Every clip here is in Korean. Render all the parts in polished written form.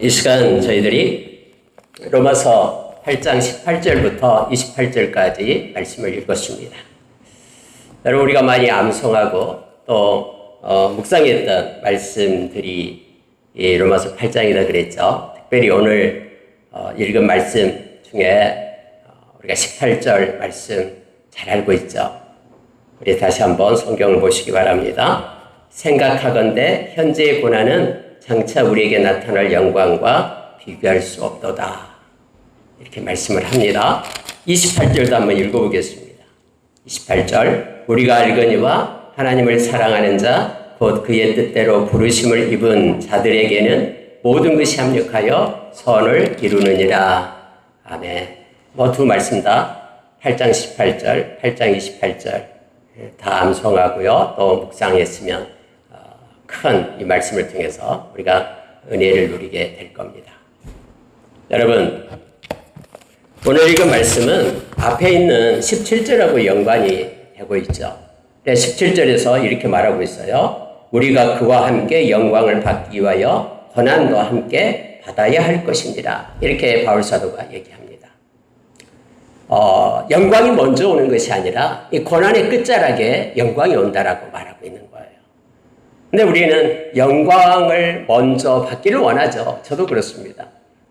이 시간 저희들이 로마서 8장 18절부터 28절까지 말씀을 읽었습니다. 여러분, 우리가 많이 암송하고 또 묵상했던 말씀들이 이 로마서 8장이다 그랬죠. 특별히 오늘 읽은 말씀 중에 우리가 18절 말씀 잘 알고 있죠. 우리 다시 한번 성경을 보시기 바랍니다. 생각하건대 현재의 고난은 장차 우리에게 나타날 영광과 비교할 수 없도다. 이렇게 말씀을 합니다. 28절도 한번 읽어보겠습니다. 28절, 우리가 알거니와 하나님을 사랑하는 자 곧 그의 뜻대로 부르심을 입은 자들에게는 모든 것이 합력하여 선을 이루느니라. 아멘. 두 말씀 다 8장 18절, 8장 28절 다 암송하고요. 또 묵상했으면 큰 이 말씀을 통해서 우리가 은혜를 누리게 될 겁니다. 여러분, 오늘 읽은 말씀은 앞에 있는 17절하고 연관이 되고 있죠. 17절에서 이렇게 말하고 있어요. 우리가 그와 함께 영광을 받기 위하여 고난도 함께 받아야 할 것입니다. 이렇게 바울사도가 얘기합니다. 영광이 먼저 오는 것이 아니라 이 고난의 끝자락에 영광이 온다라고 말하고 있는 거예요. 근데 우리는 영광을 먼저 받기를 원하죠. 저도 그렇습니다.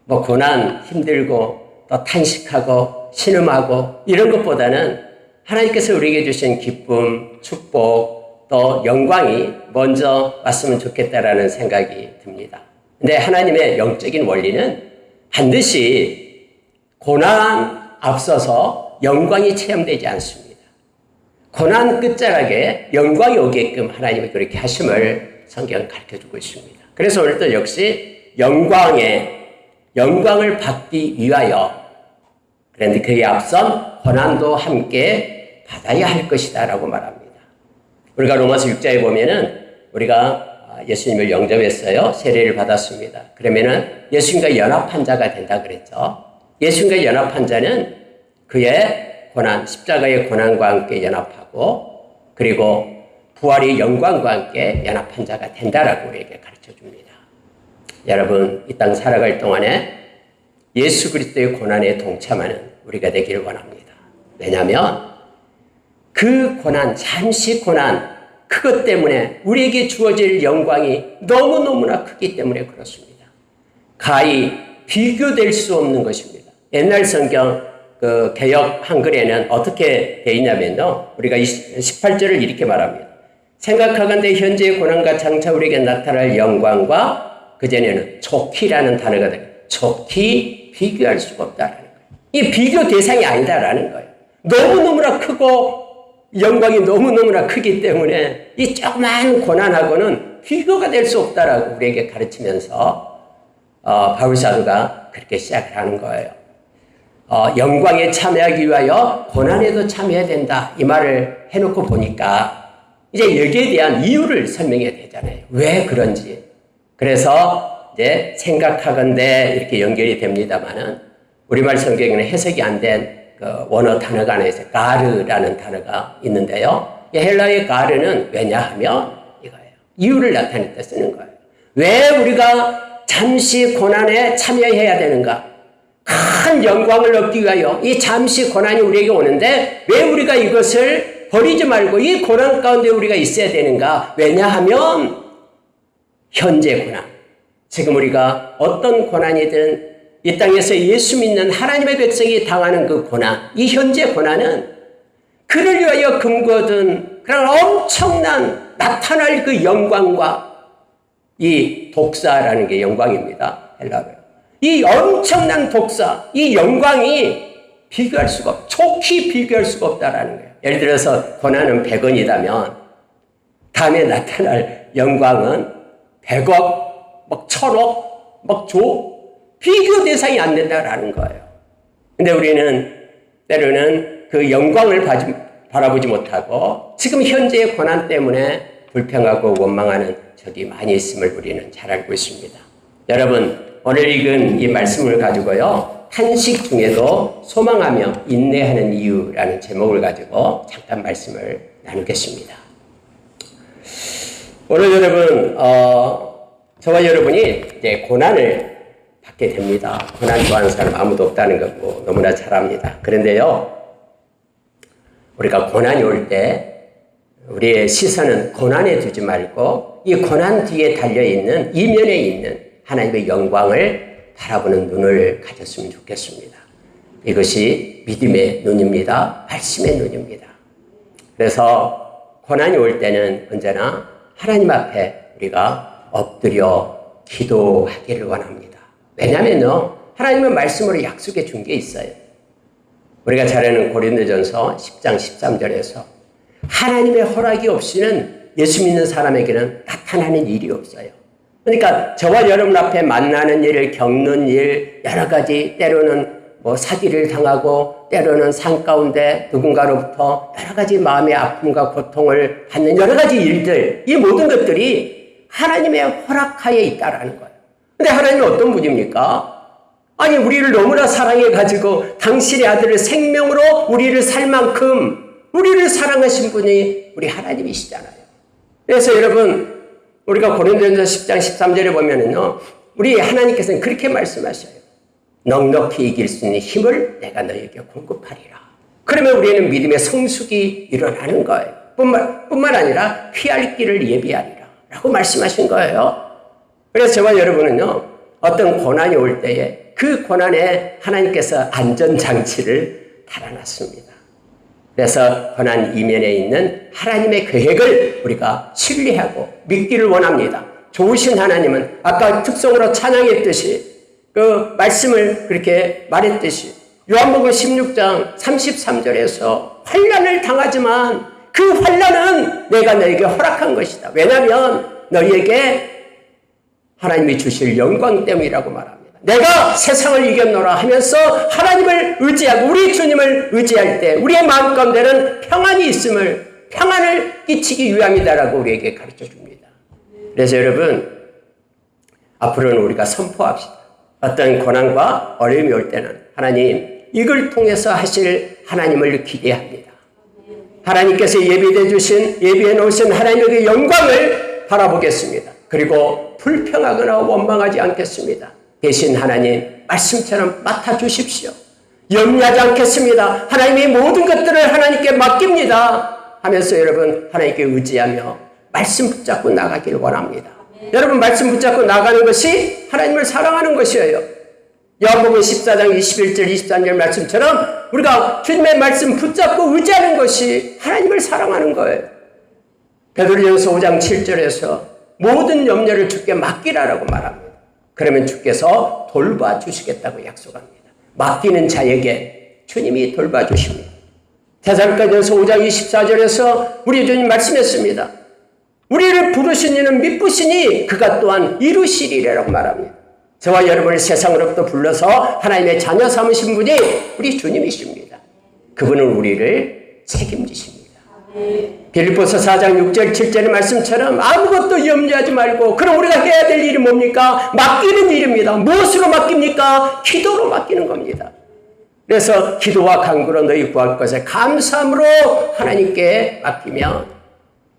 고난, 힘들고 또 탄식하고 신음하고 이런 것보다는 하나님께서 우리에게 주신 기쁨, 축복, 또 영광이 먼저 왔으면 좋겠다라는 생각이 듭니다. 근데 하나님의 영적인 원리는 반드시 고난 앞서서 영광이 체험되지 않습니다. 고난 끝자락에 영광이 오게끔 하나님이 그렇게 하심을 성경은 가르쳐주고 있습니다. 그래서 오늘도 역시 영광을 받기 위하여, 그런데 그에 앞선 고난도 함께 받아야 할 것이다 라고 말합니다. 우리가 로마서 6장에 보면은 우리가 예수님을 영접했어요. 세례를 받았습니다. 그러면은 예수님과 연합한 자가 된다 그랬죠. 예수님과 연합한 자는 그의 고난, 십자가의 고난과 함께 연합하고 그리고 부활의 영광과 함께 연합한 자가 된다라고 우리에게 가르쳐줍니다. 여러분, 이 땅 살아갈 동안에 예수 그리스도의 고난에 동참하는 우리가 되기를 원합니다. 왜냐하면 그 고난, 잠시 고난, 그것 때문에 우리에게 주어질 영광이 너무너무나 크기 때문에 그렇습니다. 가히 비교될 수 없는 것입니다. 옛날 성경 개역 한글에는 어떻게 되어 있냐면요. 우리가 18절을 이렇게 말합니다. 생각하건대 현재의 고난과 장차 우리에게 나타날 영광과 그전에는 좋기라는 단어가 돼요. 좋기 비교할 수가 없다라는 거예요. 이 비교 대상이 아니다라는 거예요. 너무너무나 크고 영광이 너무너무나 크기 때문에 이 조그만 고난하고는 비교가 될 수 없다라고 우리에게 가르치면서 바울사도가 그렇게 시작을 하는 거예요. 영광에 참여하기 위하여 고난에도 참여해야 된다. 이 말을 해놓고 보니까 이제 여기에 대한 이유를 설명해야 되잖아요. 왜 그런지. 그래서 이제 생각하건대 이렇게 연결이 됩니다만은 우리말 성경에는 해석이 안 된 원어 단어가 하나 있어요. 가르라는 단어가 있는데요. 이 헬라어의 가르는 왜냐하면 이거예요. 이유를 나타낼 때 쓰는 거예요. 왜 우리가 잠시 고난에 참여해야 되는가? 큰 영광을 얻기 위하여 이 잠시 고난이 우리에게 오는데 왜 우리가 이것을 버리지 말고 이 고난 가운데 우리가 있어야 되는가? 왜냐하면 현재 고난, 지금 우리가 어떤 고난이든 이 땅에서 예수 믿는 하나님의 백성이 당하는 그 고난, 이 현재 고난은 그를 위하여 금거든 그런 엄청난 나타날 그 영광과 이 독사라는 게 영광입니다. 헬라어로. 이 엄청난 독사, 이 영광이 비교할 수가 없, 좋게 비교할 수가 없다라는 거예요. 예를 들어서 고난은 100원이라면 다음에 나타날 영광은 100억, 1000억, 조, 비교 대상이 안 된다라는 거예요. 근데 우리는 때로는 그 영광을 바라보지 못하고 지금 현재의 고난 때문에 불평하고 원망하는 적이 많이 있음을 우리는 잘 알고 있습니다. 여러분, 오늘 읽은 이 말씀을 가지고요. 탄식 중에도 소망하며 인내하는 이유라는 제목을 가지고 잠깐 말씀을 나누겠습니다. 오늘 여러분, 저와 여러분이 이제 고난을 받게 됩니다. 고난 좋아하는 사람 아무도 없다는 거 뭐 너무나 잘 압니다. 그런데요, 우리가 고난이 올 때 우리의 시선은 고난에 두지 말고 이 고난 뒤에 달려있는 이면에 있는 하나님의 영광을 바라보는 눈을 가졌으면 좋겠습니다. 이것이 믿음의 눈입니다. 말씀의 눈입니다. 그래서 고난이 올 때는 언제나 하나님 앞에 우리가 엎드려 기도하기를 원합니다. 왜냐하면요, 하나님은 말씀으로 약속해 준 게 있어요. 우리가 잘 아는 고린도전서 10장 13절에서 하나님의 허락이 없이는 예수 믿는 사람에게는 나타나는 일이 없어요. 그러니까 저와 여러분 앞에 만나는 일, 겪는 일, 여러 가지, 때로는 사기를 당하고 때로는 산 가운데 누군가로부터 여러 가지 마음의 아픔과 고통을 받는 여러 가지 일들, 이 모든 것들이 하나님의 허락하에 있다라는 거예요. 근데 하나님은 어떤 분입니까? 아니, 우리를 너무나 사랑해가지고 당신의 아들을 생명으로 우리를 살 만큼 우리를 사랑하신 분이 우리 하나님이시잖아요. 그래서 여러분, 우리가 고린도전서 10장 13절에 보면은요, 우리 하나님께서는 그렇게 말씀하셔요. 넉넉히 이길 수 있는 힘을 내가 너에게 공급하리라. 그러면 우리는 믿음의 성숙이 일어나는 거예요. 뿐만 아니라 피할 길을 예비하리라 라고 말씀하신 거예요. 그래서 저와 여러분은요, 어떤 고난이 올 때에 그 고난에 하나님께서 안전장치를 달아놨습니다. 그래서 고난 이면에 있는 하나님의 계획을 우리가 신뢰하고 믿기를 원합니다. 좋으신 하나님은 아까 특성으로 찬양했듯이 그 말씀을 그렇게 말했듯이 요한복음 16장 33절에서 환난을 당하지만 그 환난은 내가 너에게 허락한 것이다. 왜냐하면 너희에게 하나님이 주실 영광 때문이라고 말합니다. 내가 세상을 이겼노라 하면서 하나님을 의지하고 우리 주님을 의지할 때 우리의 마음 가운데는 평안이 있음을, 평안을 끼치기 위함이다라고 우리에게 가르쳐 줍니다. 그래서 여러분, 앞으로는 우리가 선포합시다. 어떤 고난과 어려움이 올 때는 하나님, 이걸 통해서 하실 하나님을 기대합니다. 하나님께서 예비해 놓으신 하나님의 영광을 바라보겠습니다. 그리고 불평하거나 원망하지 않겠습니다. 대신 하나님 말씀처럼 맡아주십시오. 염려하지 않겠습니다. 하나님의 모든 것들을 하나님께 맡깁니다 하면서 여러분 하나님께 의지하며 말씀 붙잡고 나가길 원합니다. 여러분, 말씀 붙잡고 나가는 것이 하나님을 사랑하는 것이에요. 요한복음 14장 21절 23절 말씀처럼 우리가 주님의 말씀 붙잡고 의지하는 것이 하나님을 사랑하는 거예요. 베드로전서 5장 7절에서 모든 염려를 주께 맡기라라고 말합니다. 그러면 주께서 돌봐주시겠다고 약속합니다. 맡기는 자에게 주님이 돌봐주십니다. 데살로니가전서 5장 24절에서 우리 주님 말씀했습니다. 우리를 부르신 이는 미쁘시니 그가 또한 이루시리라고 말합니다. 저와 여러분을 세상으로부터 불러서 하나님의 자녀 삼으신 분이 우리 주님이십니다. 그분은 우리를 책임지십니다. 빌립보서 4장 6절 7절의 말씀처럼 아무것도 염려하지 말고, 그럼 우리가 해야 될 일이 뭡니까? 맡기는 일입니다. 무엇으로 맡깁니까? 기도로 맡기는 겁니다. 그래서 기도와 간구로 너희 구할 것에 감사함으로 하나님께 맡기면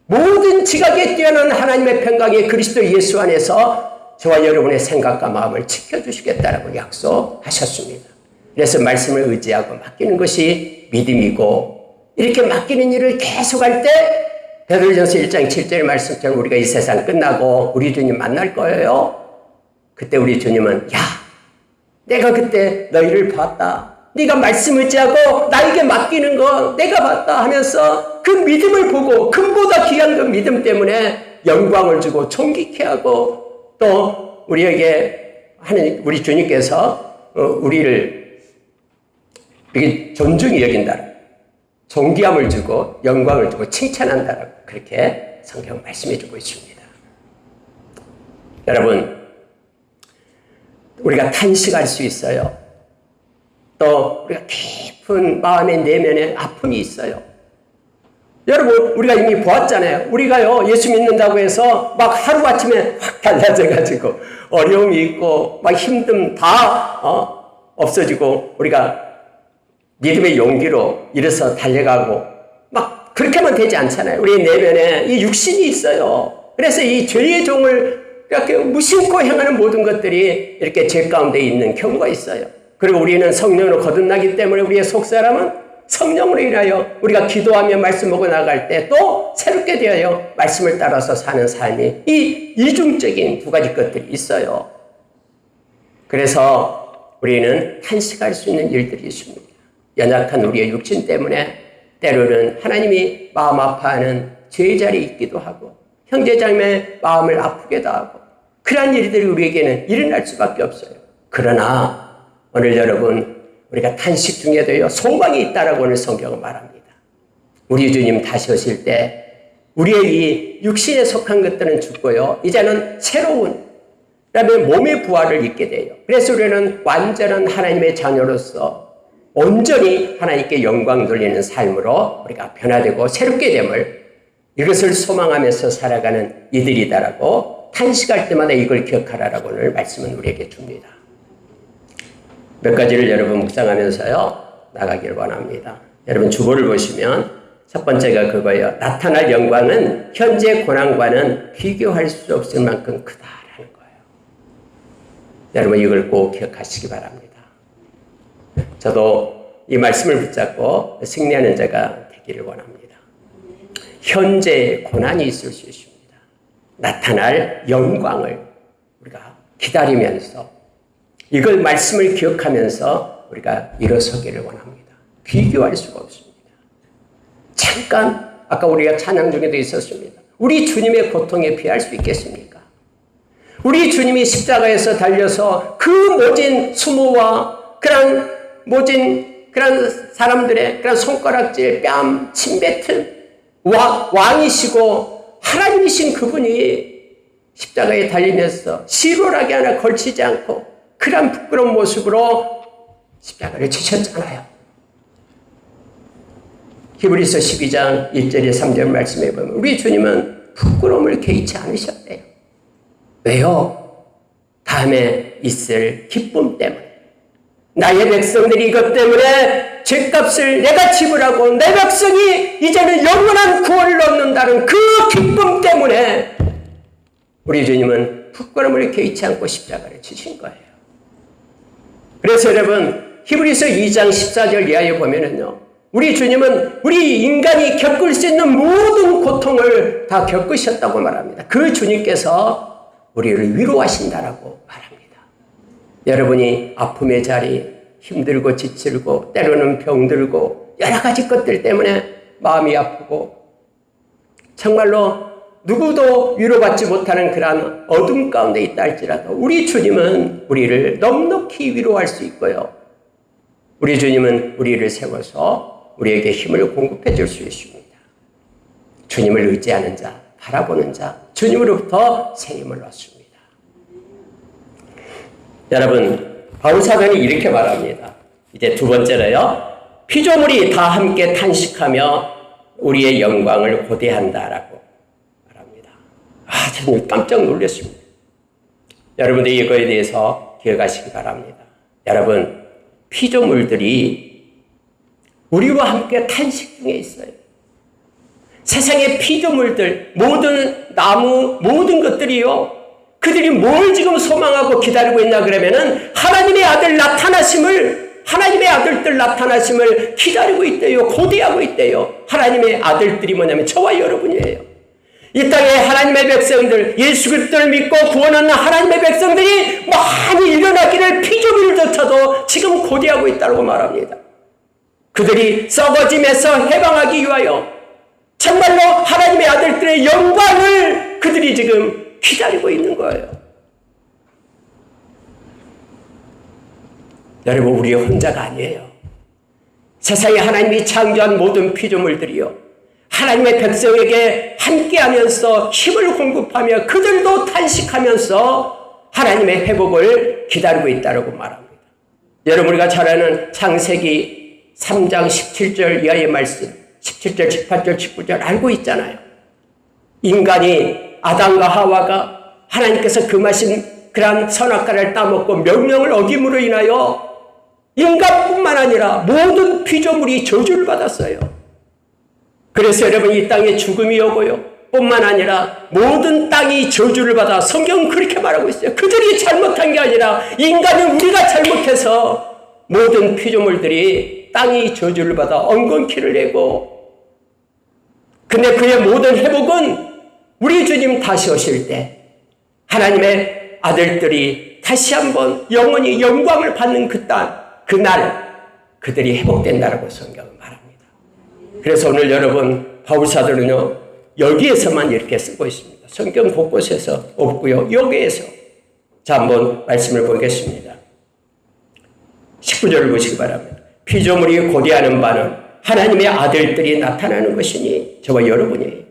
모든 지각에 뛰어난 하나님의 평강이 그리스도 예수 안에서 저와 여러분의 생각과 마음을 지켜주시겠다라고 약속하셨습니다. 그래서 말씀을 의지하고 맡기는 것이 믿음이고, 이렇게 맡기는 일을 계속할 때 베드로전서 1장 7절의 말씀처럼 우리가 이 세상 끝나고 우리 주님 만날 거예요. 그때 우리 주님은 야, 내가 그때 너희를 봤다. 네가 말씀 의지하고 나에게 맡기는 거 내가 봤다 하면서 그 믿음을 보고 금보다 귀한 그 믿음 때문에 영광을 주고 존귀케 하고, 또 우리에게 하나님, 우리 주님께서 우리를 이렇게 존중히 여긴다, 존귀함을 주고 영광을 주고 칭찬한다라고 그렇게 성경 말씀해 주고 있습니다. 여러분, 우리가 탄식할 수 있어요. 또 우리가 깊은 마음의 내면에 아픔이 있어요. 여러분, 우리가 이미 보았잖아요. 우리가요, 예수 믿는다고 해서 막 하루아침에 확 달라져가지고 어려움이 있고 막 힘듦 다 없어지고 우리가 믿음의 용기로 일어서 달려가고 막 그렇게만 되지 않잖아요. 우리 내면에 이 육신이 있어요. 그래서 이 죄의 종을 이렇게 무심코 행하는 모든 것들이 이렇게 죄 가운데 있는 경우가 있어요. 그리고 우리는 성령으로 거듭나기 때문에 우리의 속사람은 성령으로 인하여 우리가 기도하며 말씀 보고 나갈 때 또 새롭게 되어요. 말씀을 따라서 사는 삶이 이 이중적인 두 가지 것들이 있어요. 그래서 우리는 탄식할 수 있는 일들이 있습니다. 연약한 우리의 육신 때문에 때로는 하나님이 마음 아파하는 죄의 자리에 있기도 하고 형제자매의 마음을 아프게도 하고 그러한 일들이 우리에게는 일어날 수밖에 없어요. 그러나 오늘 여러분 우리가 탄식 중에도요 소망이 있다라고 오늘 성경은 말합니다. 우리 주님 다시 오실 때 우리의 이 육신에 속한 것들은 죽고요 이제는 새로운 그다음에 몸의 부활을 입게 돼요. 그래서 우리는 완전한 하나님의 자녀로서 온전히 하나님께 영광 돌리는 삶으로 우리가 변화되고 새롭게 됨을 이것을 소망하면서 살아가는 이들이다라고 탄식할 때마다 이걸 기억하라라고 오늘 말씀은 우리에게 줍니다. 몇 가지를 여러분 묵상하면서요 나가기를 원합니다. 여러분 주보를 보시면 첫 번째가 그거예요. 나타날 영광은 현재 고난과는 비교할 수 없을 만큼 크다라는 거예요. 여러분 이걸 꼭 기억하시기 바랍니다. 저도 이 말씀을 붙잡고 승리하는 자가 되기를 원합니다. 현재 고난이 있을 수 있습니다. 나타날 영광을 우리가 기다리면서 이걸 말씀을 기억하면서 우리가 일어서기를 원합니다. 비교할 수가 없습니다. 잠깐 아까 우리가 찬양 중에도 있었습니다. 우리 주님의 고통에 피할 수 있겠습니까? 우리 주님이 십자가에서 달려서 그 모진 수모와 그런 모진 그런 사람들의 그런 손가락질, 뺨, 침뱉은 왕이시고 하나님이신 그분이 십자가에 달리면서 시로라기 하나 걸치지 않고 그런 부끄러운 모습으로 십자가를 지셨잖아요. 히브리서 12장 1절에 3절 말씀해 보면 우리 주님은 부끄러움을 개의치 않으셨대요. 왜요? 다음에 있을 기쁨 때문에. 나의 백성들이 이것 때문에 죄값을 내가 지불하고 내 백성이 이제는 영원한 구원을 얻는다는 그 기쁨 때문에 우리 주님은 부끄러움을 개의치 않고 십자가를 지신 거예요. 그래서 여러분 히브리서 2장 14절 이하에 보면은요 우리 주님은 우리 인간이 겪을 수 있는 모든 고통을 다 겪으셨다고 말합니다. 그 주님께서 우리를 위로하신다라고 말합니다. 여러분이 아픔의 자리, 힘들고 지치고 때로는 병들고 여러 가지 것들 때문에 마음이 아프고 정말로 누구도 위로받지 못하는 그러한 어둠 가운데 있다 할지라도 우리 주님은 우리를 넉넉히 위로할 수 있고요. 우리 주님은 우리를 세워서 우리에게 힘을 공급해 줄 수 있습니다. 주님을 의지하는 자, 바라보는 자, 주님으로부터 새 힘을 얻습니다. 여러분, 바울사도는 이렇게 말합니다. 이제 두 번째로요. 피조물이 다 함께 탄식하며 우리의 영광을 고대한다라고 말합니다. 저는 깜짝 놀랐습니다. 여러분들 이거에 대해서 기억하시기 바랍니다. 여러분, 피조물들이 우리와 함께 탄식 중에 있어요. 세상의 피조물들, 모든 나무, 모든 것들이요. 그들이 뭘 지금 소망하고 기다리고 있나 그러면은 하나님의 아들 나타나심을, 하나님의 아들들 나타나심을 기다리고 있대요. 고대하고 있대요. 하나님의 아들들이 뭐냐면 저와 여러분이에요. 이 땅에 하나님의 백성들, 예수 그리스도를 믿고 구원하는 하나님의 백성들이 많이 일어나기를 피조물조차도 지금 고대하고 있다고 말합니다. 그들이 썩어짐에서 해방하기 위하여 정말로 하나님의 아들들의 영광을 그들이 지금 기다리고 있는 거예요. 여러분, 우리 혼자가 아니에요. 세상에 하나님이 창조한 모든 피조물들이요, 하나님의 백성에게 함께하면서 힘을 공급하며 그들도 탄식하면서 하나님의 회복을 기다리고 있다고 말합니다. 여러분, 우리가 잘 아는 창세기 3장 17절 이하의 말씀, 17절, 18절, 19절 알고 있잖아요. 인간이 아담과 하와가 하나님께서 금하신 그러한 선악과를 따먹고 명령을 어김으로 인하여 인간뿐만 아니라 모든 피조물이 저주를 받았어요. 그래서 여러분 이 땅에 죽음이 오고요, 뿐만 아니라 모든 땅이 저주를 받아 성경은 그렇게 말하고 있어요. 그들이 잘못한 게 아니라 인간은 우리가 잘못해서 모든 피조물들이 땅이 저주를 받아 엉겅퀴를 내고 근데 그의 모든 회복은 우리 주님 다시 오실 때 하나님의 아들들이 다시 한번 영원히 영광을 받는 그날 그들이 회복된다라고 성경은 말합니다. 그래서 오늘 여러분 바울사도는요 여기에서만 이렇게 쓰고 있습니다. 성경 곳곳에서 없고요. 여기에서 자 한번 말씀을 보겠습니다. 19절을 보시기 바랍니다. 피조물이 고대하는 바는 하나님의 아들들이 나타나는 것이니 저와 여러분이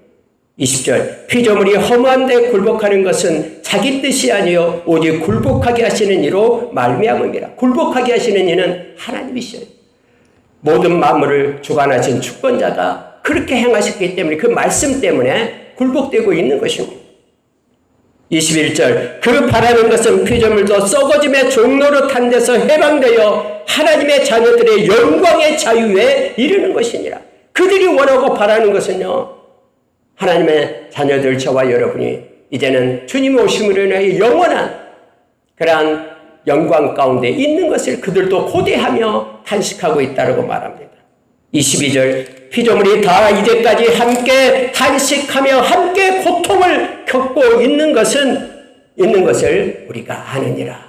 20절 피조물이 허무한 데 굴복하는 것은 자기 뜻이 아니요 오직 굴복하게 하시는 이로 말미암음이라. 굴복하게 하시는 이는 하나님이셔요. 모든 만물을 주관하신 주권자가 그렇게 행하셨기 때문에 그 말씀 때문에 굴복되고 있는 것입니다. 21절 그 바라는 것은 피조물도 썩어짐의 종로로 탄 데서 해방되어 하나님의 자녀들의 영광의 자유에 이르는 것이니라. 그들이 원하고 바라는 것은요 하나님의 자녀들 저와 여러분이 이제는 주님 오심으로 인하여 영원한 그러한 영광 가운데 있는 것을 그들도 고대하며 탄식하고 있다고 말합니다. 22절 피조물이 다 이제까지 함께 탄식하며 함께 고통을 겪고 있는 것을 우리가 아느니라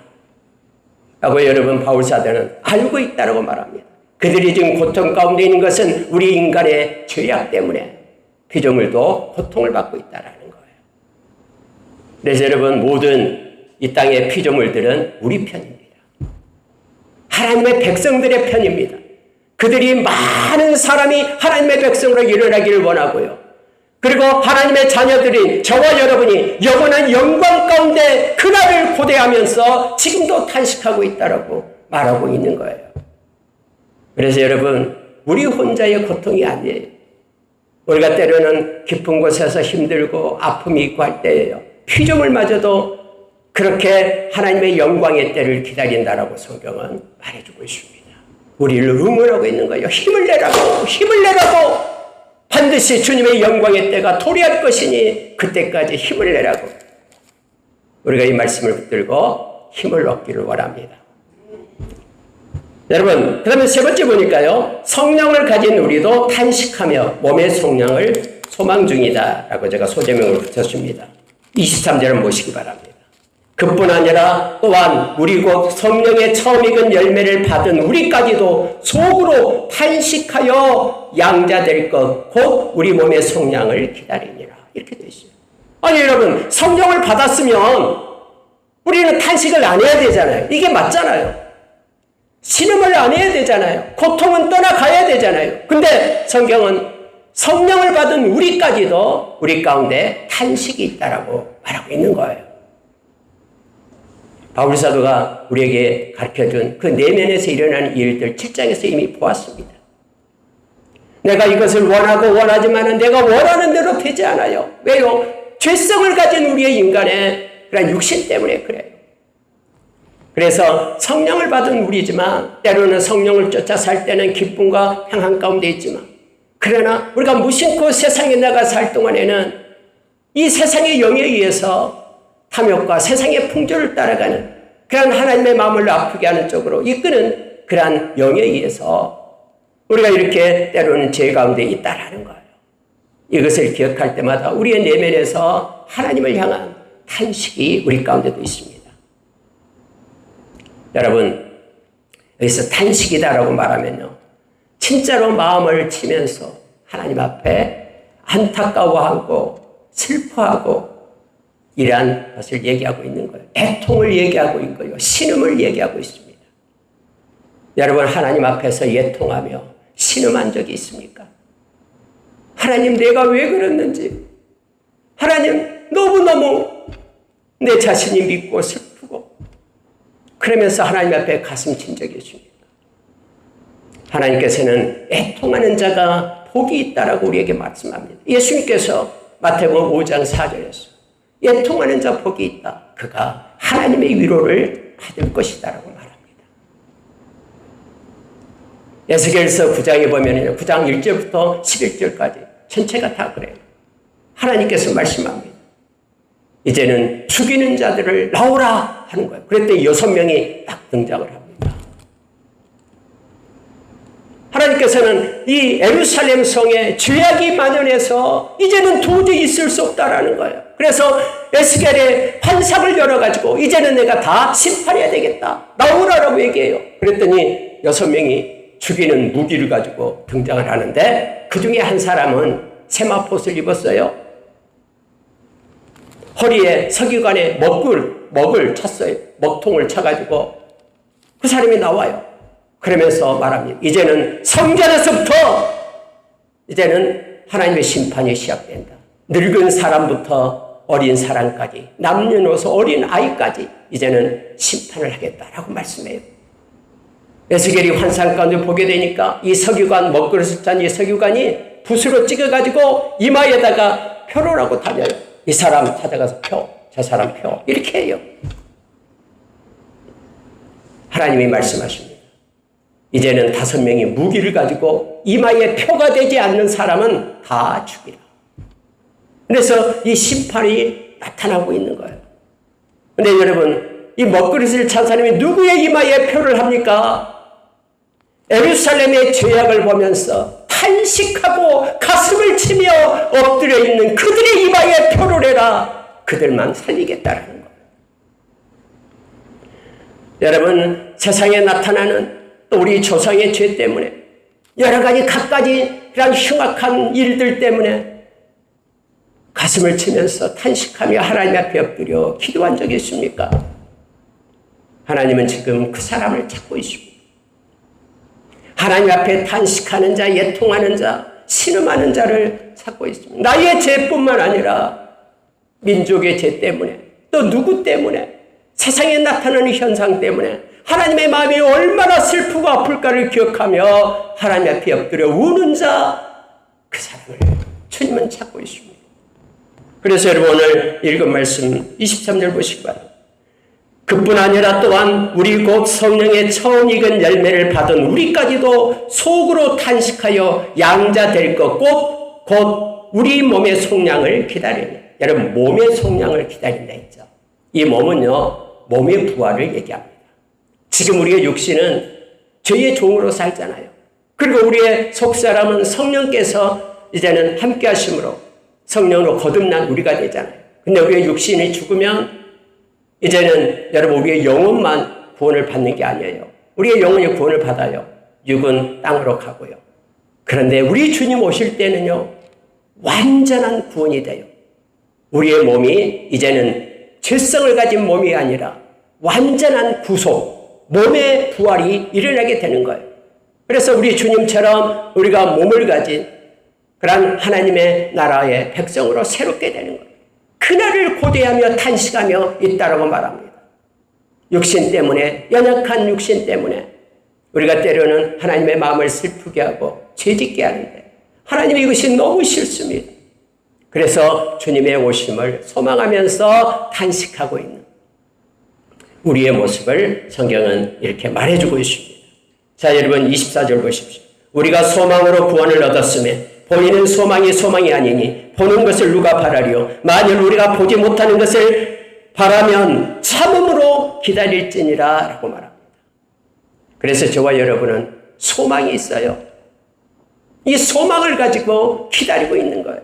라고 여러분 바울사도는 알고 있다고 말합니다. 그들이 지금 고통 가운데 있는 것은 우리 인간의 죄악 때문에 피조물도 고통을 받고 있다는 거예요. 그래서 여러분 모든 이 땅의 피조물들은 우리 편입니다. 하나님의 백성들의 편입니다. 그들이 많은 사람이 하나님의 백성으로 일어나기를 원하고요. 그리고 하나님의 자녀들인 저와 여러분이 영원한 영광 가운데 그날을 고대하면서 지금도 탄식하고 있다라고 말하고 있는 거예요. 그래서 여러분 우리 혼자의 고통이 아니에요. 우리가 때로는 깊은 곳에서 힘들고 아픔이 있고 할 때예요. 피조물마저도 그렇게 하나님의 영광의 때를 기다린다라고 성경은 말해주고 있습니다. 우리를 응원하고 있는 거예요. 힘을 내라고 반드시 주님의 영광의 때가 도래할 것이니 그때까지 힘을 내라고 우리가 이 말씀을 붙들고 힘을 얻기를 원합니다. 여러분 그 다음에 세 번째 보니까요 성령을 가진 우리도 탄식하며 몸의 성령을 소망 중이다 라고 제가 소제명을 붙였습니다. 23절을 보시기 바랍니다. 그뿐 아니라 또한 우리 곧 성령의 처음 익은 열매를 받은 우리까지도 속으로 탄식하여 양자될 것 곧 우리 몸의 성량을 기다리니라 이렇게 되어 있어요. 아니 여러분 성령을 받았으면 우리는 탄식을 안 해야 되잖아요. 이게 맞잖아요. 신음을 안 해야 되잖아요. 고통은 떠나가야 되잖아요. 근데 성경은 성령을 받은 우리까지도 우리 가운데 탄식이 있다라고 말하고 있는 거예요. 바울사도가 우리에게 가르쳐준 그 내면에서 일어나는 일들 7장에서 이미 보았습니다. 내가 이것을 원하고 원하지만 내가 원하는 대로 되지 않아요. 왜요? 죄성을 가진 우리의 인간의 그런 육신 때문에 그래요. 그래서 성령을 받은 우리지만 때로는 성령을 쫓아 살 때는 기쁨과 평안 가운데 있지만 그러나 우리가 무심코 세상에 나가 살 동안에는 이 세상의 영에 의해서 탐욕과 세상의 풍조를 따라가는 그런 하나님의 마음을 아프게 하는 쪽으로 이끄는 그러한 영에 의해서 우리가 이렇게 때로는 죄 가운데 있다라는 거예요. 이것을 기억할 때마다 우리의 내면에서 하나님을 향한 탄식이 우리 가운데도 있습니다. 여러분 여기서 탄식이다라고 말하면요 진짜로 마음을 치면서 하나님 앞에 안타까워하고 슬퍼하고 이러한 것을 얘기하고 있는 거예요. 애통을 얘기하고 있는 거예요. 신음을 얘기하고 있습니다. 여러분 하나님 앞에서 애통하며 신음한 적이 있습니까? 하나님 내가 왜 그랬는지 하나님 너무너무 내 자신이 믿고 슬프고 그러면서 하나님 앞에 가슴 친 적이 있습니까? 하나님께서는 애통하는 자가 복이 있다라고 우리에게 말씀합니다. 예수님께서 마태복음 5장 4절에서 애통하는 자 복이 있다. 그가 하나님의 위로를 받을 것이다라고 말합니다. 에스겔서 9장에 보면 9장 1절부터 11절까지 전체가 다 그래요. 하나님께서 말씀합니다. 이제는 죽이는 자들을 나오라 하는 거예요. 그랬더니 6명이 딱 등장을 합니다. 하나님께서는 이 예루살렘 성에 죄악이 만연해서 이제는 도저히 있을 수 없다라는 거예요. 그래서 에스겔의 환상을 열어가지고 이제는 내가 다 심판해야 되겠다. 나오라라고 얘기해요. 그랬더니 6명이 죽이는 무기를 가지고 등장을 하는데 그 중에 한 사람은 세마포옷을 입었어요. 허리에 서기관에 먹을 쳤어요. 먹통을 쳐가지고 그 사람이 나와요. 그러면서 말합니다. 이제는 성전에서부터 이제는 하나님의 심판이 시작된다. 늙은 사람부터 어린 사람까지, 남녀노소 어린 아이까지 이제는 심판을 하겠다라고 말씀해요. 에스겔이 환상 가운데 보게 되니까 이 서기관, 먹그릇을 찬 이 서기관이 붓으로 찍어가지고 이마에다가 표를 하고 다녀요. 이 사람 찾아가서 표, 저 사람 표, 이렇게 해요. 하나님이 말씀하십니다. 이제는 5명이 무기를 가지고 이마에 표가 되지 않는 사람은 다 죽이라. 그래서 이 심판이 나타나고 있는 거예요. 근데 여러분, 이 먹그릇을 찬 사람이 누구의 이마에 표를 합니까? 예루살렘의 죄악을 보면서 탄식하고 가슴을 치며 엎드려 있는 그들의 이마에 표를 해라. 그들만 살리겠다라는 거예요. 여러분, 세상에 나타나는 또 우리 조상의 죄 때문에 여러 가지 갖가지 그런 흉악한 일들 때문에 가슴을 치면서 탄식하며 하나님 앞에 엎드려 기도한 적이 있습니까? 하나님은 지금 그 사람을 찾고 있습니다. 하나님 앞에 탄식하는 자, 애통하는 자, 신음하는 자를 찾고 있습니다. 나의 죄뿐만 아니라 민족의 죄 때문에 또 누구 때문에 세상에 나타나는 현상 때문에 하나님의 마음이 얼마나 슬프고 아플까를 기억하며 하나님 앞에 엎드려 우는 자, 그 사람을 주님은 찾고 있습니다. 그래서 여러분 오늘 읽은 말씀 23절 보시기 바랍니다. 그뿐 아니라 또한 우리 곧 성령의 처음 익은 열매를 받은 우리까지도 속으로 탄식하여 양자 될 것 곧 우리 몸의 속량을 기다리니. 여러분 몸의 속량을 기다린다 했죠. 이 몸은요 몸의 부활을 얘기합니다. 지금 우리의 육신은 죄의 종으로 살잖아요. 그리고 우리의 속사람은 성령께서 이제는 함께 하심으로 성령으로 거듭난 우리가 되잖아요. 근데 우리의 육신이 죽으면 이제는 여러분 우리의 영혼만 구원을 받는 게 아니에요. 우리의 영혼이 구원을 받아요. 육은 땅으로 가고요. 그런데 우리 주님 오실 때는요 완전한 구원이 돼요. 우리의 몸이 이제는 죄성을 가진 몸이 아니라 완전한 구속, 몸의 부활이 일어나게 되는 거예요. 그래서 우리 주님처럼 우리가 몸을 가진 그런 하나님의 나라의 백성으로 새롭게 되는 거예요. 그날을 고대하며 탄식하며 있다라고 말합니다. 육신 때문에, 연약한 육신 때문에 우리가 때로는 하나님의 마음을 슬프게 하고 죄짓게 하는데 하나님이 이것이 너무 싫습니다. 그래서 주님의 오심을 소망하면서 탄식하고 있는 우리의 모습을 성경은 이렇게 말해주고 있습니다. 자, 여러분 24절 보십시오. 우리가 소망으로 구원을 얻었으면 보이는 소망이 소망이 아니니 보는 것을 누가 바라리요. 만일 우리가 보지 못하는 것을 바라면 참음으로 기다릴지니라 라고 말합니다. 그래서 저와 여러분은 소망이 있어요. 이 소망을 가지고 기다리고 있는 거예요.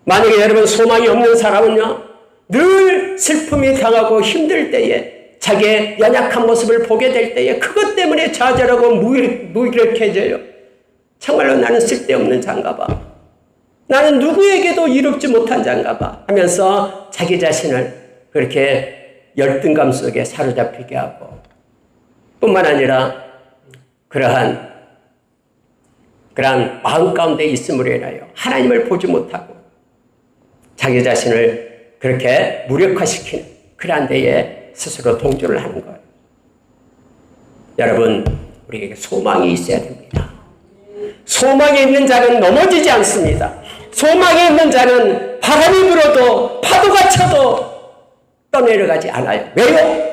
만약에 여러분 소망이 없는 사람은요 늘 슬픔이 당하고 힘들 때에 자기의 연약한 모습을 보게 될 때에 그것 때문에 좌절하고 무기력해져요. 정말로 나는 쓸데없는 자인가 봐. 나는 누구에게도 이롭지 못한 자인가 봐 하면서 자기 자신을 그렇게 열등감 속에 사로잡히게 하고 뿐만 아니라 그러한 마음 가운데 있음으로 인하여 하나님을 보지 못하고 자기 자신을 그렇게 무력화시키는 그러한 데에 스스로 동조를 하는 거예요. 여러분 우리에게 소망이 있어야 됩니다. 소망이 있는 자는 넘어지지 않습니다. 소망이 있는 자는 바람이 불어도 파도가 쳐도 떠내려가지 않아요. 왜요?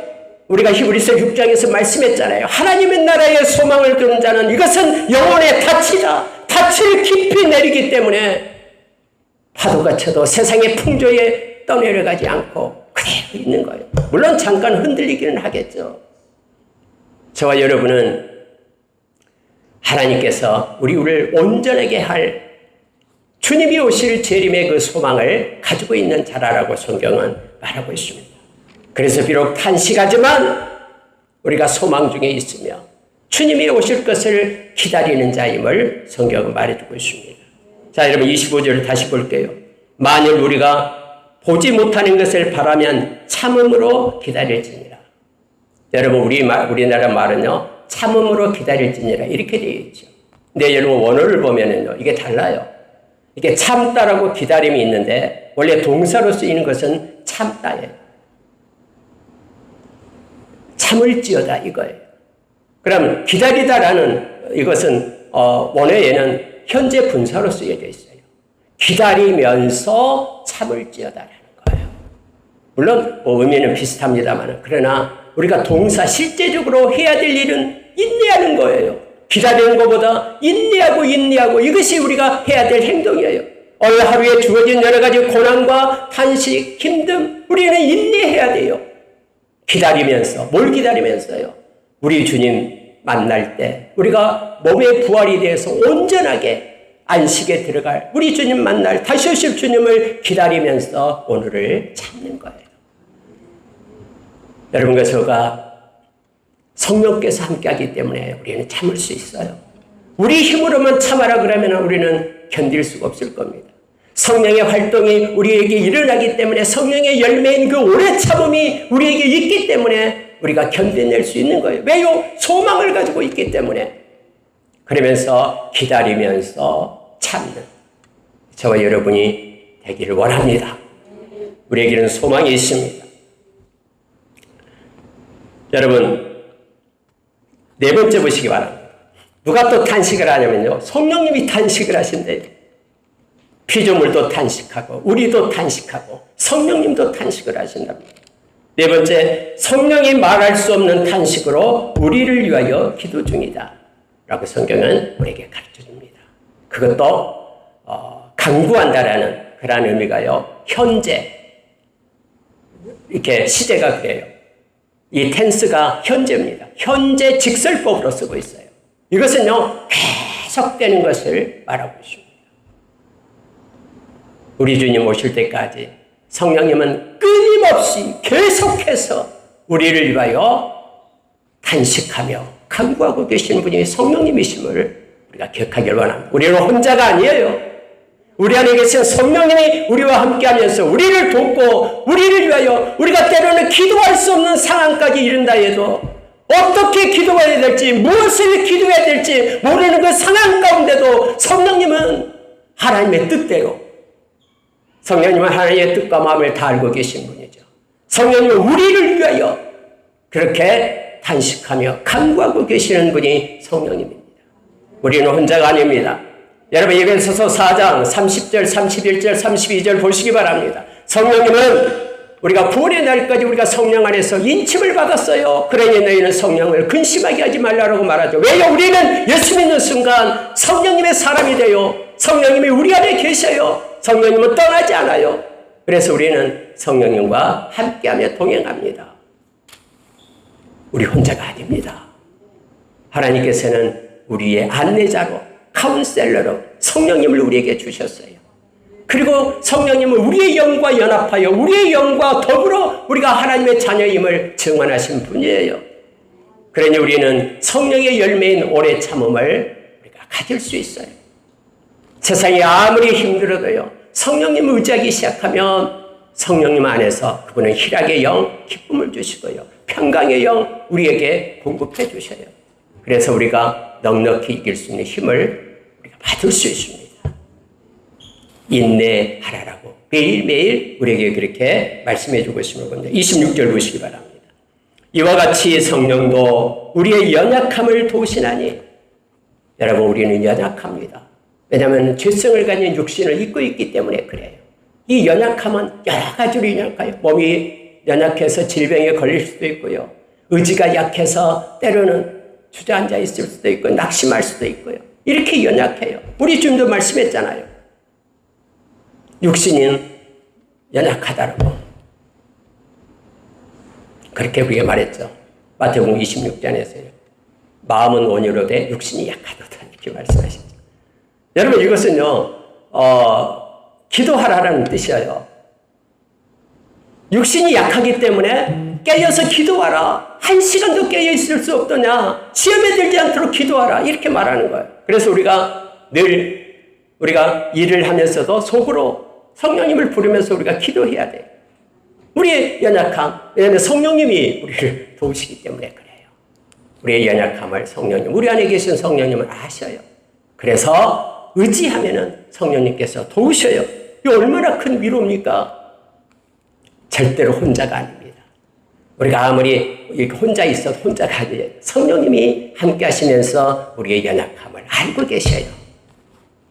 우리가 히브리서 6장에서 말씀했잖아요. 하나님의 나라에 소망을 두는 자는 이것은 영혼의 닻이다. 닻을 깊이 내리기 때문에 파도가 쳐도 세상의 풍조에 떠내려가지 않고 그대로 있는 거예요. 물론 잠깐 흔들리기는 하겠죠. 저와 여러분은 하나님께서 우리를 온전하게 할 주님이 오실 재림의 그 소망을 가지고 있는 자라라고 성경은 말하고 있습니다. 그래서 비록 탄식하지만 우리가 소망 중에 있으며 주님이 오실 것을 기다리는 자임을 성경은 말해주고 있습니다. 자, 여러분 25절을 다시 볼게요. 만일 우리가 보지 못하는 것을 바라면 참음으로 기다릴지니라. 여러분 우리나라 말은요, 참음으로 기다릴지니라 이렇게 되어 있죠. 근데 여러분 원어를 보면은요, 이게 달라요. 이게 참다라고 기다림이 있는데 원래 동사로 쓰이는 것은 참다예요. 참을지어다 이거예요. 그럼 기다리다라는 이것은 원어에는 현재 분사로 쓰여져 있어요. 기다리면서 참을지어다라는 거예요. 물론 의미는 비슷합니다만 그러나 우리가 동사 실제적으로 해야 될 일은 인내하는 거예요. 기다리는 것보다 인내하고 이것이 우리가 해야 될 행동이에요. 오늘 하루에 주어진 여러 가지 고난과 탄식, 힘듦 우리는 인내해야 돼요. 기다리면서 뭘 기다리면서요? 우리 주님 만날 때 우리가 몸의 부활이 돼서 온전하게 안식에 들어갈 우리 주님 만날 다시 오실 주님을 기다리면서 오늘을 참는 거예요. 여러분과 저가 성령께서 함께하기 때문에 우리는 참을 수 있어요. 우리 힘으로만 참아라 그러면 우리는 견딜 수가 없을 겁니다. 성령의 활동이 우리에게 일어나기 때문에 성령의 열매인 그 오래 참음이 우리에게 있기 때문에 우리가 견뎌낼 수 있는 거예요. 왜요? 소망을 가지고 있기 때문에. 그러면서 기다리면서 참는 저와 여러분이 되기를 원합니다. 우리에게는 소망이 있습니다. 여러분 네 번째 보시기 바랍니다. 누가 또 탄식을 하냐면요, 성령님이 탄식을 하신대요. 피조물도 탄식하고 우리도 탄식하고 성령님도 탄식을 하신답니다. 네 번째, 성령이 말할 수 없는 탄식으로 우리를 위하여 기도 중이다 라고 성경은 우리에게 가르쳐줍니다. 그것도 강구한다라는 그런 의미가요, 현재 이렇게 시제가 그래요. 이 텐스가 현재입니다. 현재 직설법으로 쓰고 있어요. 이것은요, 계속되는 것을 말하고 있습니다. 우리 주님 오실 때까지 성령님은 끊임없이 계속해서 우리를 위하여 탄식하며 간구하고 계시는 분이 성령님이심을 우리가 기억하길 원합니다. 우리는 혼자가 아니에요. 우리 안에 계신 성령님이 우리와 함께하면서 우리를 돕고 우리를 위하여 우리가 때로는 기도할 수 없는 상황까지 이른다 해도 어떻게 기도해야 될지 무엇을 기도해야 될지 모르는 그 상황 가운데도 성령님은 하나님의 뜻대로 성령님은 하나님의 뜻과 마음을 다 알고 계신 분이죠. 성령님은 우리를 위하여 그렇게 탄식하며 간구하고 계시는 분이 성령님입니다. 우리는 혼자가 아닙니다. 여러분 에베소서 4장 30절, 31절, 32절 보시기 바랍니다. 성령님은 우리가 구원의 날까지 우리가 성령 안에서 인침을 받았어요. 그러니 너희는 성령을 근심하게 하지 말라고 말하죠. 왜요? 우리는 예수 믿는 순간 성령님의 사람이 돼요. 성령님이 우리 안에 계셔요. 성령님은 떠나지 않아요. 그래서 우리는 성령님과 함께하며 동행합니다. 우리 혼자가 아닙니다. 하나님께서는 우리의 안내자로 카운셀러로 성령님을 우리에게 주셨어요. 그리고 성령님은 우리의 영과 연합하여 우리의 영과 더불어 우리가 하나님의 자녀임을 증언하신 분이에요. 그러니 우리는 성령의 열매인 오래 참음을 우리가 가질 수 있어요. 세상이 아무리 힘들어도요, 성령님을 의지하기 시작하면 성령님 안에서 그분은 희락의 영, 기쁨을 주시고요, 평강의 영 우리에게 공급해 주셔요. 그래서 우리가 넉넉히 이길 수 있는 힘을 우리가 받을 수 있습니다. 인내하라라고 매일매일 우리에게 그렇게 말씀해 주고 있음을 본다. 26절 보시기 바랍니다. 이와 같이 성령도 우리의 연약함을 도우시나니. 여러분 우리는 연약합니다. 왜냐하면 죄성을 가진 육신을 입고 있기 때문에 그래요. 이 연약함은 여러 가지로 연약해요. 몸이 연약해서 질병에 걸릴 수도 있고요, 의지가 약해서 때로는 주저앉아 있을 수도 있고 낙심할 수도 있고요. 이렇게 연약해요. 우리 주님도 말씀했잖아요. 육신은 연약하다라고 그렇게 우리가 말했죠. 마태복음 26장에서요. 마음은 온유로되 육신이 약하도다 이렇게 말씀하셨죠. 여러분 이것은요 기도하라는 뜻이에요. 육신이 약하기 때문에 깨어서 기도하라. 한 시간도 깨어 있을 수 없더냐. 시험에 들지 않도록 기도하라. 이렇게 말하는 거예요. 그래서 우리가 늘 우리가 일을 하면서도 속으로 성령님을 부르면서 우리가 기도해야 돼요. 우리의 연약함, 왜냐하면 성령님이 우리를 도우시기 때문에 그래요. 우리의 연약함을 성령님, 우리 안에 계신 성령님을 아셔요. 그래서 의지하면은 성령님께서 도우셔요. 이 얼마나 큰 위로입니까? 절대로 혼자가 아닙니다. 우리가 아무리 혼자 있어도 혼자가 아니에요. 성령님이 함께 하시면서 우리의 연약함을 알고 계셔요.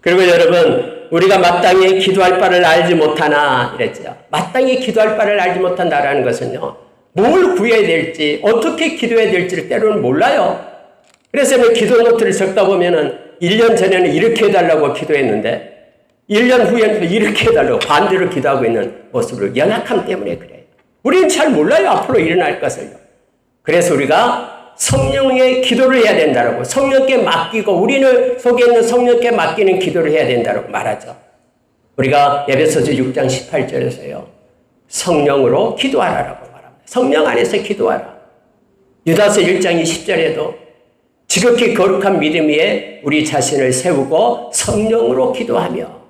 그리고 여러분, 우리가 마땅히 기도할 바를 알지 못하나 이랬죠. 마땅히 기도할 바를 알지 못한다라는 것은요, 뭘 구해야 될지, 어떻게 기도해야 될지를 때로는 몰라요. 그래서 기도 노트를 적다 보면은 1년 전에는 이렇게 해달라고 기도했는데 1년 후에는 이렇게 해달라고 반대로 기도하고 있는 모습을 연약함 때문에 그래요. 우리는 잘 몰라요. 앞으로 일어날 것을요. 그래서 우리가 성령의 기도를 해야 된다고, 성령께 맡기고 우리는 속에 있는 성령께 맡기는 기도를 해야 된다고 말하죠. 우리가 에베소서 6장 18절에서요. 성령으로 기도하라라고 말합니다. 성령 안에서 기도하라. 유다서 1장 20절에도 지극히 거룩한 믿음 위에 우리 자신을 세우고 성령으로 기도하며,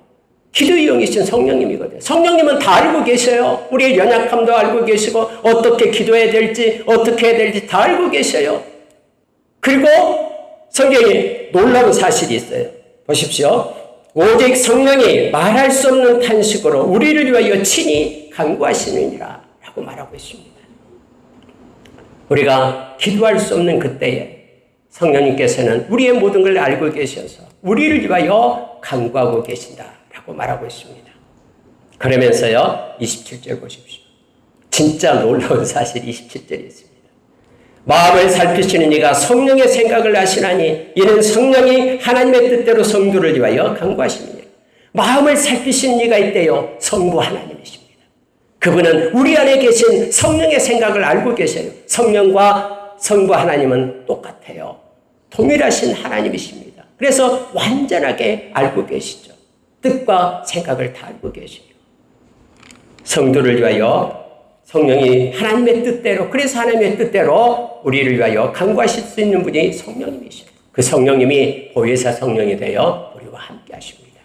기도의 영이신 성령님이거든요. 성령님은 다 알고 계셔요. 우리의 연약함도 알고 계시고 어떻게 기도해야 될지 어떻게 해야 될지 다 알고 계셔요. 그리고 성경에 놀라운 사실이 있어요. 보십시오. 오직 성령이 말할 수 없는 탄식으로 우리를 위하여 친히 간구하시느니라 라고 말하고 있습니다. 우리가 기도할 수 없는 그때에 성령님께서는 우리의 모든 걸 알고 계셔서 우리를 위하여 간구하고 계신다 라고 말하고 있습니다. 그러면서요 27절 보십시오. 진짜 놀라운 사실 27절이 있습니다. 마음을 살피시는 이가 성령의 생각을 아시나니 이는 성령이 하나님의 뜻대로 성도를 위하여 간구하십니다. 마음을 살피시는 이가 있대요. 성부 하나님이십니다. 그분은 우리 안에 계신 성령의 생각을 알고 계셔요. 성령과 성부 하나님은 똑같아요. 동일하신 하나님이십니다. 그래서 완전하게 알고 계시죠. 뜻과 생각을 다 알고 계시죠. 성도를 위하여 성령이 하나님의 뜻대로, 그래서 하나님의 뜻대로 우리를 위하여 간구하실 수 있는 분이 성령님이시죠. 그 성령님이 보혜사 성령이 되어 우리와 함께 하십니다.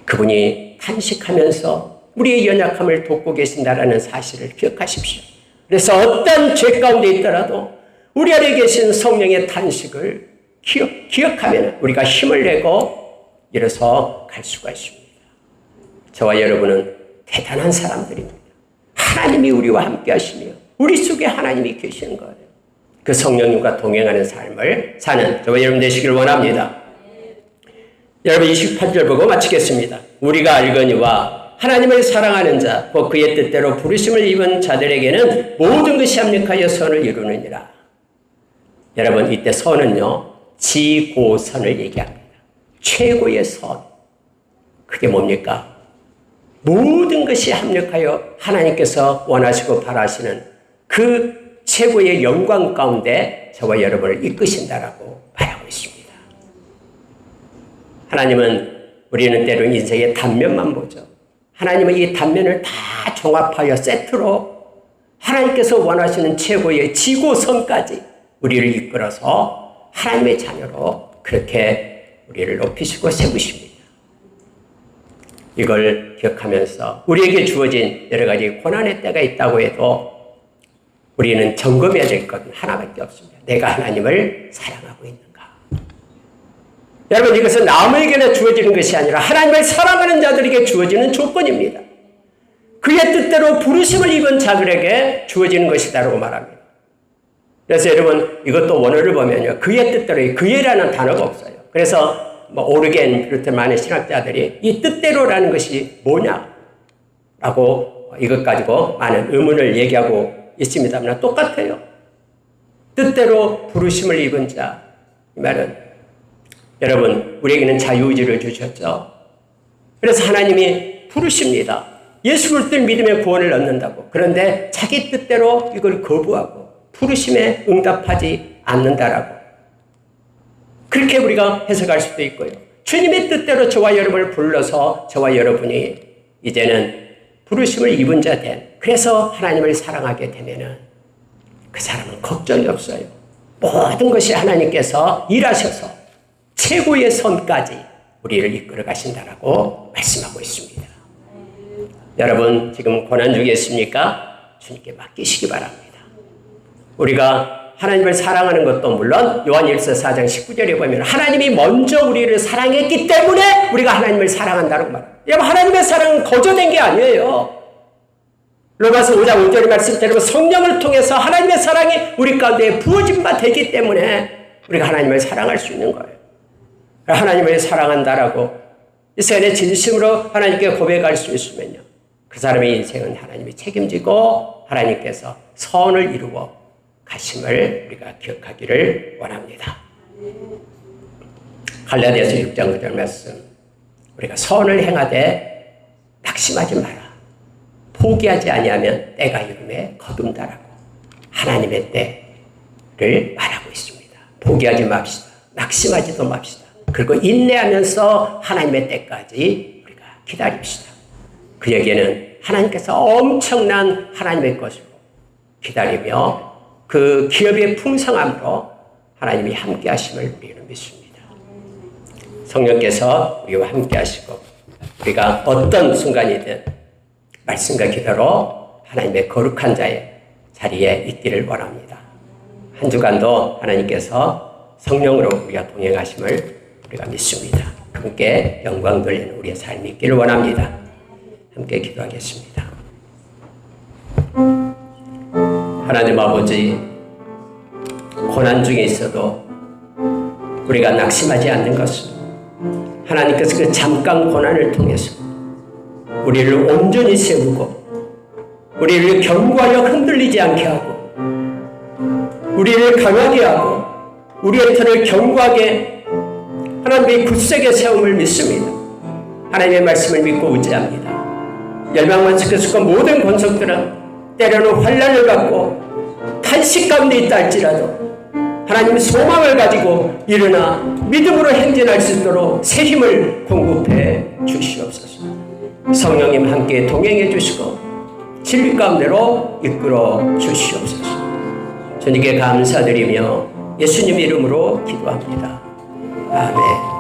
그분이 탄식하면서 우리의 연약함을 돕고 계신다라는 사실을 기억하십시오. 그래서 어떤 죄 가운데 있더라도 우리 안에 계신 성령의 탄식을 기억하면 우리가 힘을 내고 일어서 갈 수가 있습니다. 저와 여러분은 대단한 사람들입니다. 하나님이 우리와 함께 하시며 우리 속에 하나님이 계시는 거예요. 그 성령님과 동행하는 삶을 사는 저와 여러분 되시길 원합니다. 여러분 28절 보고 마치겠습니다. 우리가 알거니와 하나님을 사랑하는 자, 곧 그의 뜻대로 부르심을 입은 자들에게는 모든 것이 합력하여 선을 이루느니라. 여러분 이때 선은요 지고선을 얘기합니다. 최고의 선. 그게 뭡니까? 모든 것이 합력하여 하나님께서 원하시고 바라시는 그 최고의 영광 가운데 저와 여러분을 이끄신다라고 말하고 있습니다. 하나님은 우리는 때로 인생의 단면만 보죠. 하나님은 이 단면을 다 종합하여 세트로 하나님께서 원하시는 최고의 지고선까지 우리를 이끌어서 하나님의 자녀로 그렇게 우리를 높이시고 세우십니다. 이걸 기억하면서 우리에게 주어진 여러 가지 고난의 때가 있다고 해도 우리는 점검해야 될 것은 하나밖에 없습니다. 내가 하나님을 사랑하고 있는가? 여러분 이것은 남에게나 주어지는 것이 아니라 하나님을 사랑하는 자들에게 주어지는 조건입니다. 그의 뜻대로 부르심을 입은 자들에게 주어지는 것이다라고 말합니다. 그래서 여러분 이것도 원어를 보면요. 그의 뜻대로, 그의라는 단어가 없어요. 그래서 오르겐 비롯한 많은 신학자들이 이 뜻대로라는 것이 뭐냐라고 이것 가지고 많은 의문을 얘기하고 있습니다만 똑같아요. 뜻대로 부르심을 입은 자. 이 말은 여러분 우리에게는 자유의지를 주셨죠. 그래서 하나님이 부르십니다. 예수 그리스도를 믿으면 구원을 얻는다고. 그런데 자기 뜻대로 이걸 거부하고 부르심에 응답하지 않는다라고. 그렇게 우리가 해석할 수도 있고요. 주님의 뜻대로 저와 여러분을 불러서 저와 여러분이 이제는 부르심을 입은 자 된, 그래서 하나님을 사랑하게 되면은 그 사람은 걱정이 없어요. 모든 것이 하나님께서 일하셔서 최고의 선까지 우리를 이끌어 가신다라고 말씀하고 있습니다. 여러분 지금 고난 중에 있습니까? 주님께 맡기시기 바랍니다. 우리가 하나님을 사랑하는 것도 물론 요한일서 4장 19절에 보면 하나님이 먼저 우리를 사랑했기 때문에 우리가 하나님을 사랑한다고 말합니다. 여러분 하나님의 사랑은 거저된 게 아니에요. 로마서 5장 5절의 말씀대로 성령을 통해서 하나님의 사랑이 우리 가운데 부어진 바 되기 때문에 우리가 하나님을 사랑할 수 있는 거예요. 하나님을 사랑한다라고 이 시간에 진심으로 하나님께 고백할 수 있으면요. 그 사람의 인생은 하나님이 책임지고 하나님께서 선을 이루어 가심을 우리가 기억하기를 원합니다. 갈라디아서 6장 9절 말씀, 우리가 선을 행하되 낙심하지 마라. 포기하지 아니하면 때가 이름에 거둔다라고 하나님의 때를 말하고 있습니다. 포기하지 맙시다. 낙심하지도 맙시다. 그리고 인내하면서 하나님의 때까지 우리가 기다립시다. 그에게는 하나님께서 엄청난 하나님의 것으로 기다리며 그 기업의 풍성함으로 하나님이 함께 하심을 우리는 믿습니다. 성령께서 우리와 함께 하시고 우리가 어떤 순간이든 말씀과 기도로 하나님의 거룩한 자의 자리에 있기를 원합니다. 한 주간도 하나님께서 성령으로 우리가 동행하심을 우리가 믿습니다. 함께 영광 돌리는 우리의 삶이 있기를 원합니다. 함께 기도하겠습니다. 하나님 아버지, 고난 중에 있어도 우리가 낙심하지 않는 것은 하나님께서 그 잠깐 고난을 통해서 우리를 온전히 세우고 우리를 견고하여 흔들리지 않게 하고 우리를 강하게 하고 우리의 턴을 견고하게 하나님의 굳세게 세움을 믿습니다. 하나님의 말씀을 믿고 의지합니다. 멸망만시켰을까 모든 권속들은 때로는 환난을 받고 탄식 가운데 있다 할지라도 하나님의 소망을 가지고 일어나 믿음으로 행진할 수 있도록 새 힘을 공급해 주시옵소서. 성령님 함께 동행해 주시고 진리 가운데로 이끌어 주시옵소서. 주님께 감사드리며 예수님 이름으로 기도합니다. 아멘.